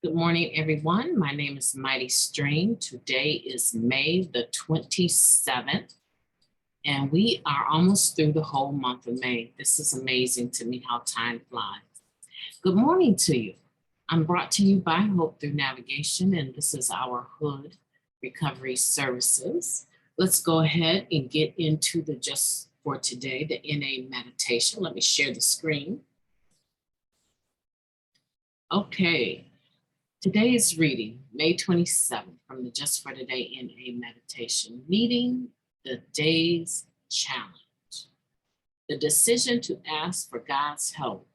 Good morning, everyone. My name is MightyStream. Today is May the 27th, and we are almost through the whole month of May. This is amazing to me how time flies. Good morning to you. I'm brought to you by Hope Through Navigation, and this is our H.O.O.D Recovery Services. Let's go ahead and get into the just for today, the NA meditation. Let me share the screen. Okay. Today's reading, May 27th, from the Just for Today NA meditation, meeting the day's challenge. The decision to ask for God's help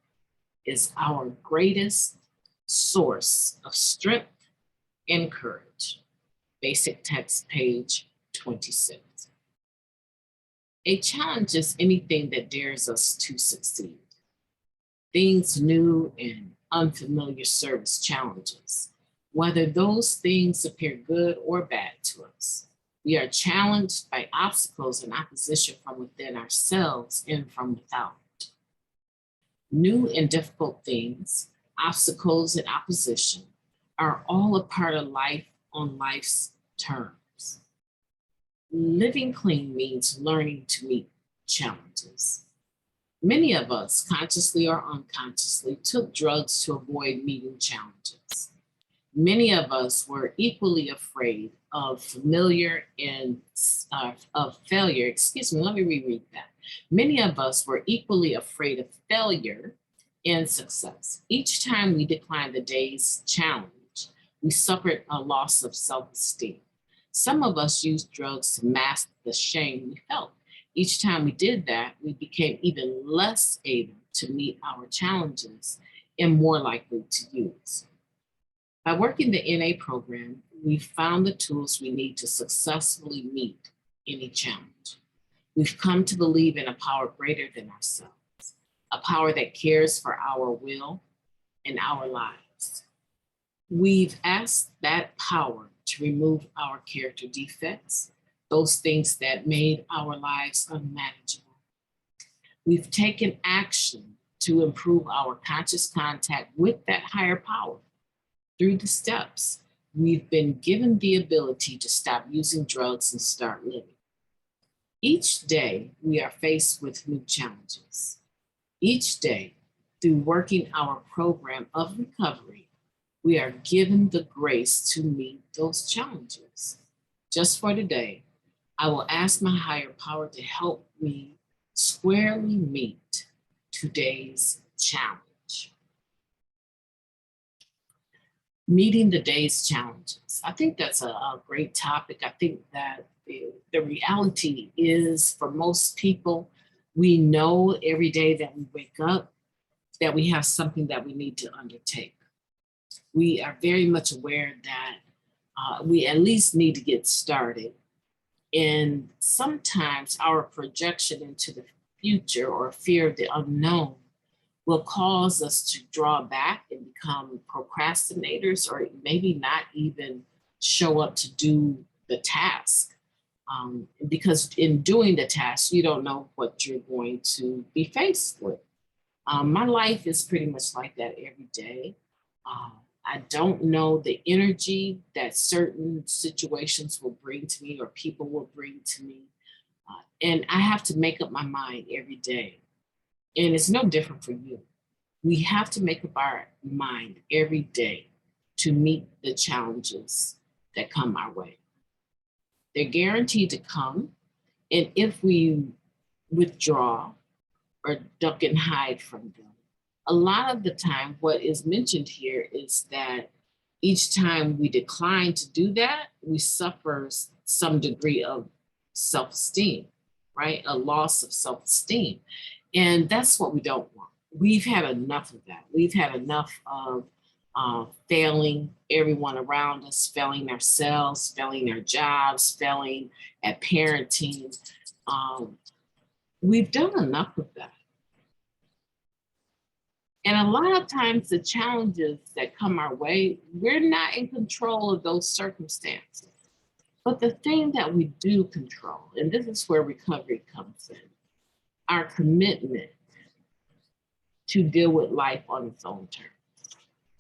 is our greatest source of strength and courage. Basic text, page 26. A challenge is anything that dares us to succeed. Things new and unfamiliar service challenges, whether those things appear good or bad to us. We are challenged by obstacles and opposition from within ourselves and from without. New and difficult things, obstacles and opposition are all a part of life on life's terms. Living clean means learning to meet challenges. Many of us, consciously or unconsciously, took drugs to avoid meeting challenges. Many of us were equally afraid of failure. Let me reread that. Many of us were equally afraid of failure and success. Each time we declined the day's challenge, we suffered a loss of self-esteem. Some of us used drugs to mask the shame we felt. Each time we did that, we became even less able to meet our challenges and more likely to use. By working the NA program, we found the tools we need to successfully meet any challenge. We've come to believe in a power greater than ourselves, a power that cares for our will and our lives. We've asked that power to remove our character defects, those things that made our lives unmanageable. We've taken action to improve our conscious contact with that higher power. Through the steps, we've been given the ability to stop using drugs and start living. Each day, we are faced with new challenges. Each day, through working our program of recovery, we are given the grace to meet those challenges. Just for today, I will ask my higher power to help me squarely meet today's challenge. Meeting the day's challenges. I think that's a great topic. I think that the reality is, for most people, we know every day that we wake up that we have something that we need to undertake. We are very much aware that we at least need to get started. And sometimes our projection into the future or fear of the unknown will cause us to draw back and become procrastinators, or maybe not even show up to do the task. Because in doing the task, you don't know what you're going to be faced with. My life is pretty much like that every day. I don't know the energy that certain situations will bring to me or people will bring to me. And I have to make up my mind every day. And it's no different for you. We have to make up our mind every day to meet the challenges that come our way. They're guaranteed to come. And if we withdraw or duck and hide from them, a lot of the time, what is mentioned here is that each time we decline to do that, we suffer some degree of self-esteem, right? A loss of self-esteem. And that's what we don't want. We've had enough of that. We've had enough of failing everyone around us, failing ourselves, failing our jobs, failing at parenting. We've done enough of that. And a lot of times the challenges that come our way, we're not in control of those circumstances. But the thing that we do control, and this is where recovery comes in, our commitment to deal with life on its own terms.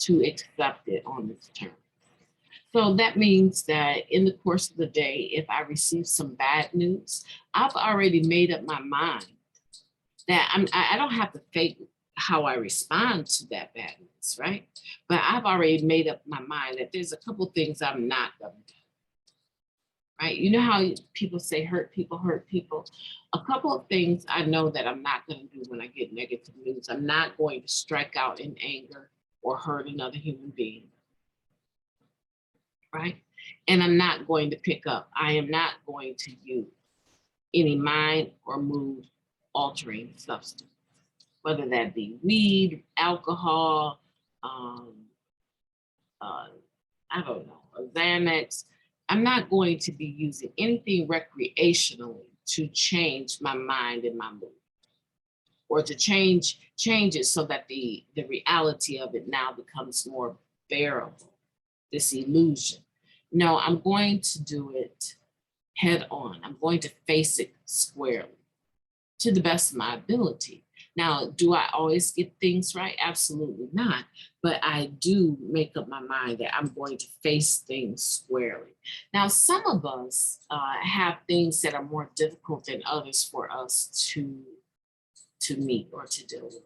to accept it on its terms. So that means that in the course of the day, if I receive some bad news, I've already made up my mind that I don't have to fake how I respond to that bad news, right? But I've already made up my mind that there's a couple things I'm not gonna do, right? You know how people say hurt people hurt people? A couple of things I know that I'm not gonna do when I get negative news. I'm not going to strike out in anger or hurt another human being, right? And I'm not going to pick up. I am not going to use any mind or mood altering substance, whether that be weed, alcohol, um, I don't know, Xanax. I'm not going to be using anything recreationally to change my mind and my mood, or to change it so that the reality of it now becomes more bearable, this illusion. No, I'm going to do it head on. I'm going to face it squarely to the best of my ability. Now, do I always get things right? Absolutely not. But I do make up my mind that I'm going to face things squarely. Now, some of us have things that are more difficult than others for us to meet or to deal with.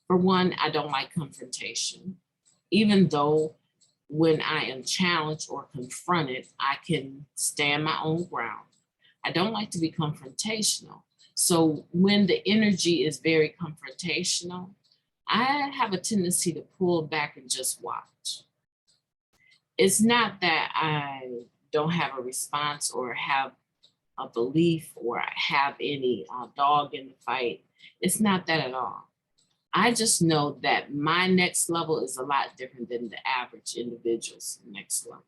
For one, I don't like confrontation, even though when I am challenged or confronted, I can stand my own ground. I don't like to be confrontational. So when the energy is very confrontational, I have a tendency to pull back and just watch. It's not that I don't have a response or have a belief or have any dog in the fight. It's not that at all. I just know that my next level is a lot different than the average individual's next level.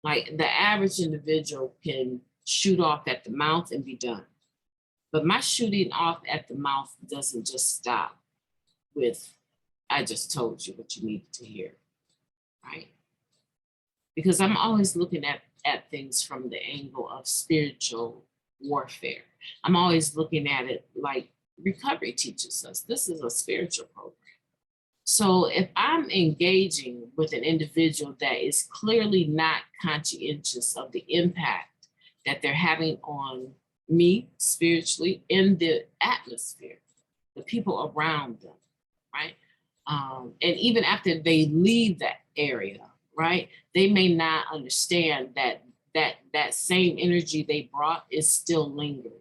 Like the average individual can shoot off at the mouth and be done. But my shooting off at the mouth doesn't just stop with, I just told you what you needed to hear, right? Because I'm always looking at things from the angle of spiritual warfare. I'm always looking at it like recovery teaches us. This is a spiritual program. So if I'm engaging with an individual that is clearly not conscientious of the impact that they're having on me spiritually in the atmosphere, the people around them, right? And even after they leave that area, right, they may not understand that same energy they brought is still lingering,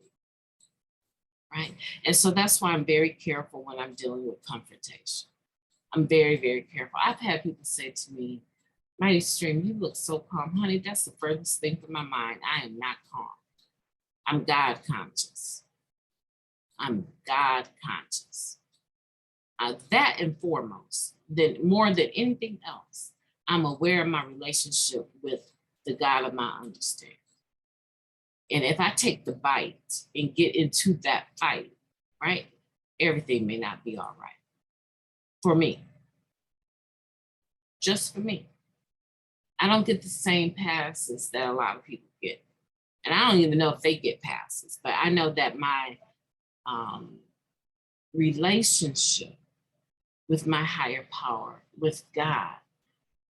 right? And so that's why I'm very careful when I'm dealing with confrontation. I'm very, very careful. I've had people say to me, MightyStream, you look so calm. Honey, that's the furthest thing from my mind. I am not calm. I'm God conscious. I'm God conscious. That and foremost, then more than anything else, I'm aware of my relationship with the God of my understanding. And if I take the bite and get into that fight, right, everything may not be all right. For me, just for me. I don't get the same passes that a lot of people get. And I don't even know if they get passes, but I know that my relationship with my higher power, with God,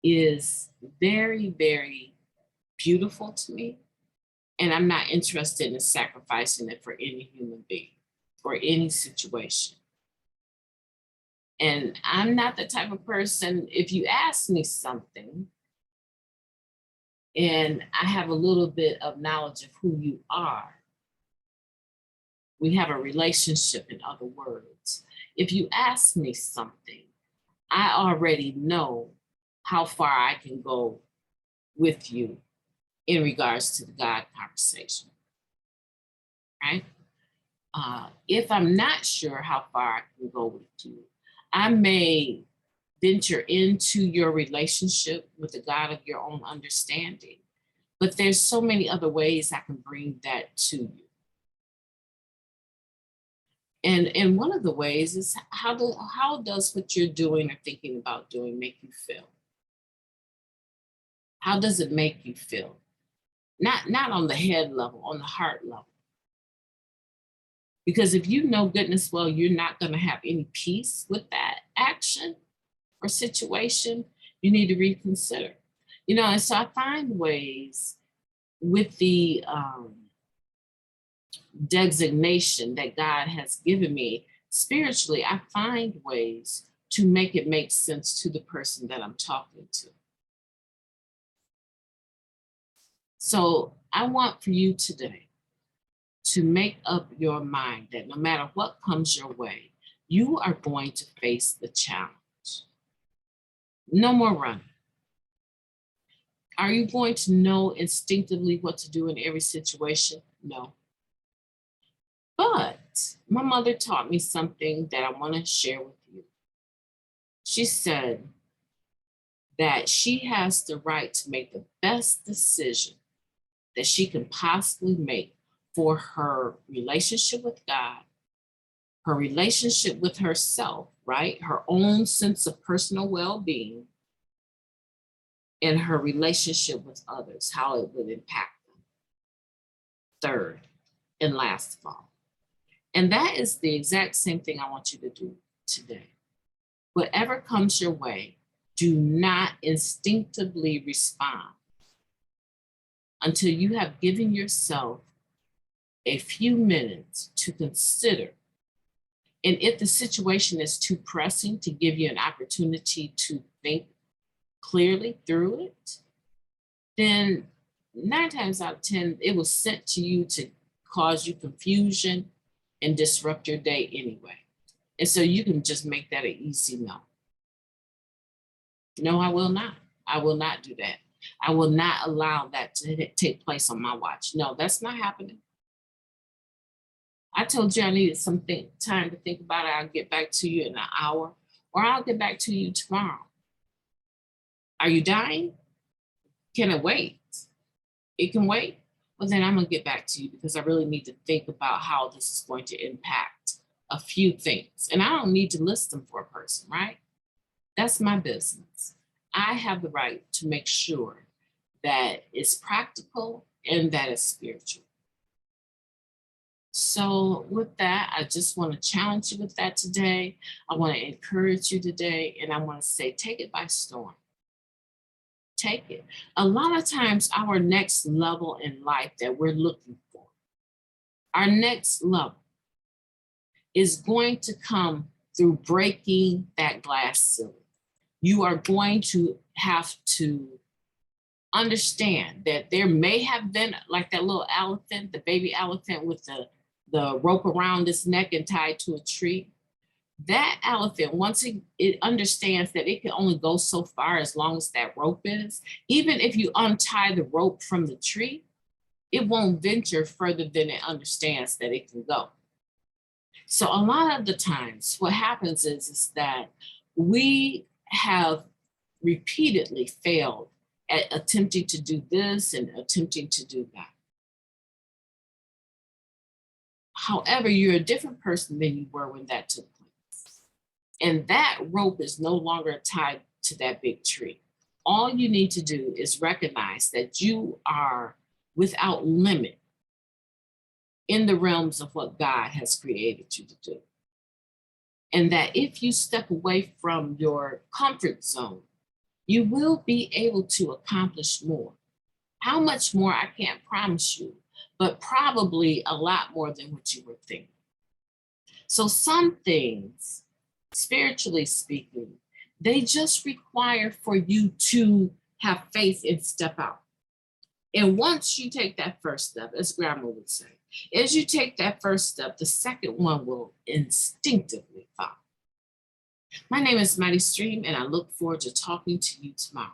is very, very beautiful to me. And I'm not interested in sacrificing it for any human being or any situation. And I'm not the type of person, if you ask me something and I have a little bit of knowledge of who you are, we have a relationship, in other words. If you ask me something, I already know how far I can go with you in regards to the God conversation, right? If I'm not sure how far I can go with you, I may venture into your relationship with the God of your own understanding, but there's so many other ways I can bring that to you. And one of the ways is how does what you're doing or thinking about doing make you feel? How does it make you feel? Not on the head level, on the heart level. Because if you know goodness well, you're not going to have any peace with that action, or situation, you need to reconsider. You know, and so I find ways with the designation that God has given me spiritually, I find ways to make it make sense to the person that I'm talking to. So I want for you today to make up your mind that no matter what comes your way, you are going to face the challenge. No more running. Are you going to know instinctively what to do in every situation? No. But my mother taught me something that I want to share with you. She said that she has the right to make the best decision that she can possibly make for her relationship with God, her relationship with herself, right? Her own sense of personal well-being, and her relationship with others, how it would impact them. Third and last of all. And that is the exact same thing I want you to do today. Whatever comes your way, do not instinctively respond until you have given yourself a few minutes to consider. And if the situation is too pressing to give you an opportunity to think clearly through it, then 9 times out of 10, it was sent to you to cause you confusion and disrupt your day anyway. And so you can just make that an easy no. No, I will not. I will not do that. I will not allow that to take place on my watch. No, that's not happening. I told you I needed some time to think about it. I'll get back to you in an hour, or I'll get back to you tomorrow. Are you dying? Can it wait? It can wait? Well, then I'm going to get back to you because I really need to think about how this is going to impact a few things. And I don't need to list them for a person, right? That's my business. I have the right to make sure that it's practical and that it's spiritual. So with that, I just want to challenge you with that today. I want to encourage you today, and I want to say, take it by storm. Take it. A lot of times our next level in life that we're looking for, our next level is going to come through breaking that glass ceiling. You are going to have to understand that there may have been, like that little elephant, the baby elephant with the rope around its neck and tied to a tree. That elephant, once it understands that it can only go so far as long as that rope is, even if you untie the rope from the tree, it won't venture further than it understands that it can go. So a lot of the times what happens is that we have repeatedly failed at attempting to do this and attempting to do that. However, you're a different person than you were when that took place. And that rope is no longer tied to that big tree. All you need to do is recognize that you are without limit in the realms of what God has created you to do. And that if you step away from your comfort zone, you will be able to accomplish more. How much more, I can't promise you, but probably a lot more than what you were thinking. So some things, spiritually speaking, they just require for you to have faith and step out. And once you take that first step, as Grandma would say, as you take that first step, the second one will instinctively follow. My name is MightyStream, and I look forward to talking to you tomorrow.